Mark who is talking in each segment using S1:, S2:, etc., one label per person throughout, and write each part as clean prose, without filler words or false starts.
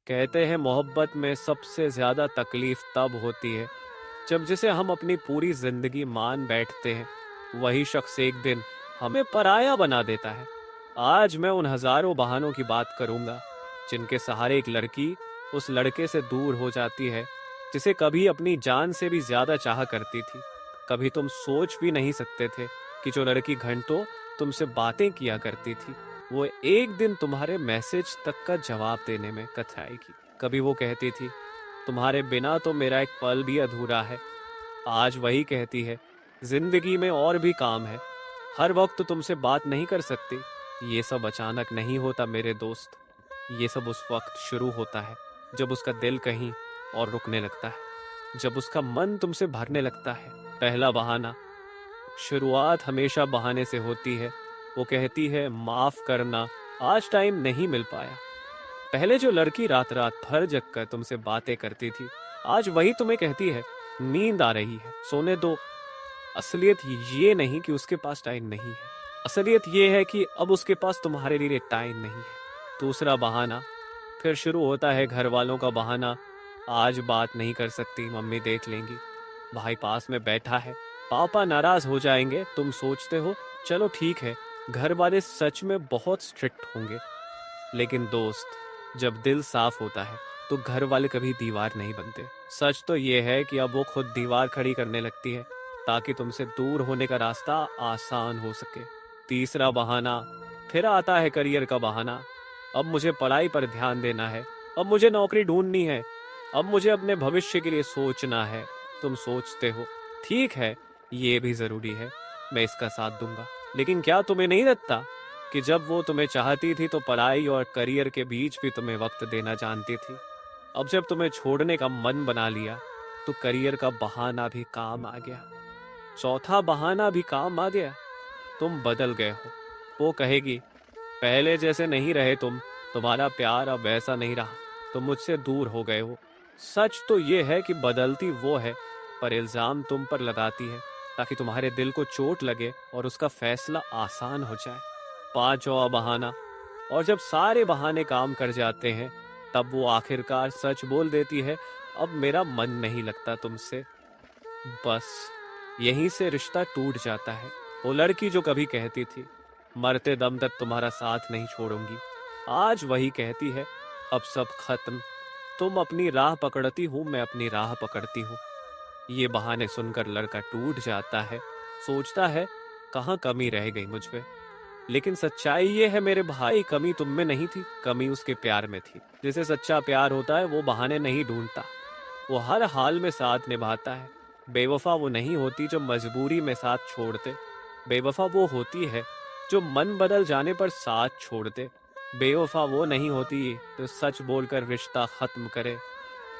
S1: कहते हैं मोहब्बत में सबसे ज्यादा तकलीफ तब होती है जब जिसे हम अपनी पूरी जिंदगी मान बैठते हैं वही शख्स एक दिन हमें पराया बना देता है। आज मैं उन हजारों बहानों की बात करूंगा जिनके सहारे एक लड़की उस लड़के से दूर हो जाती है जिसे कभी अपनी जान से भी ज्यादा चाहा करती थी। कभी तुम सोच भी नहीं सकते थे कि जो लड़की घंटों तुमसे बातें किया करती थी वो एक दिन तुम्हारे मैसेज तक का जवाब देने में कतराएगी। कभी वो कहती थी तुम्हारे बिना तो मेरा एक पल भी अधूरा है। आज वही कहती है जिंदगी में और भी काम है, हर वक्त तुमसे बात नहीं कर सकती। ये सब अचानक नहीं होता मेरे दोस्त, ये सब उस वक्त शुरू होता है जब उसका दिल कहीं और रुकने लगता है, जब उसका मन तुमसे भरने लगता है। पहला बहाना, शुरुआत हमेशा बहाने से होती है। वो कहती है माफ करना, आज टाइम नहीं मिल पाया। पहले जो लड़की रात रात भर जग कर तुमसे बातें करती थी आज वही तुम्हें कहती है नींद आ रही है, सोने दो। असलियत ये नहीं कि उसके पास टाइम नहीं है, असलियत ये है कि अब उसके पास तुम्हारे लिए टाइम नहीं है। दूसरा बहाना, फिर शुरू होता है घर वालों का बहाना। आज बात नहीं कर सकती, मम्मी देख लेंगी, भाई पास में बैठा है, पापा नाराज हो जाएंगे। तुम सोचते हो चलो ठीक है, घर वाले सच में बहुत स्ट्रिक्ट होंगे। लेकिन दोस्त, जब दिल साफ होता है तो घर वाले कभी दीवार नहीं बनते। सच तो ये है कि अब वो खुद दीवार खड़ी करने लगती है ताकि तुमसे दूर होने का रास्ता आसान हो सके। तीसरा बहाना, फिर आता है करियर का बहाना। अब मुझे पढ़ाई पर ध्यान देना है, अब मुझे नौकरी ढूंढनी है, अब मुझे अपने भविष्य के लिए सोचना है। तुम सोचते हो ठीक है ये भी जरूरी है, मैं इसका साथ दूंगा। लेकिन क्या तुम्हें नहीं लगता कि जब वो तुम्हें चाहती थी तो पढ़ाई और करियर के बीच भी तुम्हें वक्त देना जानती थी। अब जब तुम्हें छोड़ने का मन बना लिया तो करियर का बहाना भी काम आ गया, चौथा बहाना भी काम आ गया, तुम बदल गए हो। वो कहेगी पहले जैसे नहीं रहे तुम, तुम्हारा प्यार अब वैसा नहीं रहा, तुम मुझसे दूर हो गए हो। सच तो ये है कि बदलती वो है पर इल्जाम तुम पर लगाती है ताकि तुम्हारे दिल को चोट लगे और उसका फैसला आसान हो जाए। पांचवा बहाना, और जब सारे बहाने काम कर जाते हैं तब वो आखिरकार सच बोल देती है अब मेरा मन नहीं लगता तुमसे। बस यहीं से रिश्ता टूट जाता है। वो लड़की जो कभी कहती थी मरते दम तक तुम्हारा साथ नहीं छोड़ूंगी, आज वही कहती है अब सब खत्म, तुम अपनी राह पकड़ती हूँ, मैं अपनी राह पकड़ती हूँ। ये बहाने सुनकर लड़का टूट जाता है, सोचता है कहाँ कमी रह गई मुझ पे। लेकिन सच्चाई ये है मेरे भाई, कमी तुम में नहीं थी, कमी उसके प्यार में थी। जिसे सच्चा प्यार होता है वो बहाने नहीं ढूंढता, वो हर हाल में साथ निभाता है। बेवफा वो नहीं होती जो मजबूरी में साथ छोड़ दे, बेवफा वो होती है जो मन बदल जाने पर साथ छोड़ दे। बेवफा वो नहीं होती जो सच बोलकर रिश्ता खत्म करे,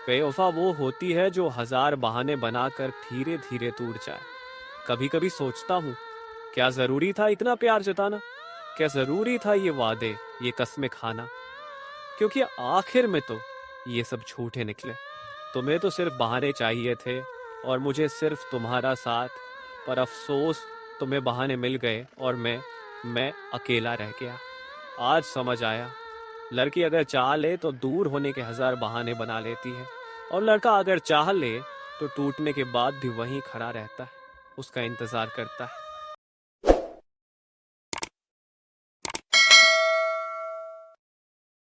S1: बेवफा वो होती है जो हजार बहाने बनाकर धीरे धीरे टूट जाए। कभी कभी सोचता हूँ क्या जरूरी था इतना प्यार जताना, क्या जरूरी था ये वादे, ये कस्में खाना, क्योंकि आखिर में तो ये सब झूठे निकले। तुम्हें तो सिर्फ बहाने चाहिए थे और मुझे सिर्फ तुम्हारा साथ, पर अफसोस तुम्हें बहाने मिल गए और मैं अकेला रह गया। आज समझ आया लड़की अगर चाह ले तो दूर होने के हजार बहाने बना लेती है, और लड़का अगर चाह ले तो टूटने के बाद भी वहीं खड़ा रहता है, उसका इंतजार करता है।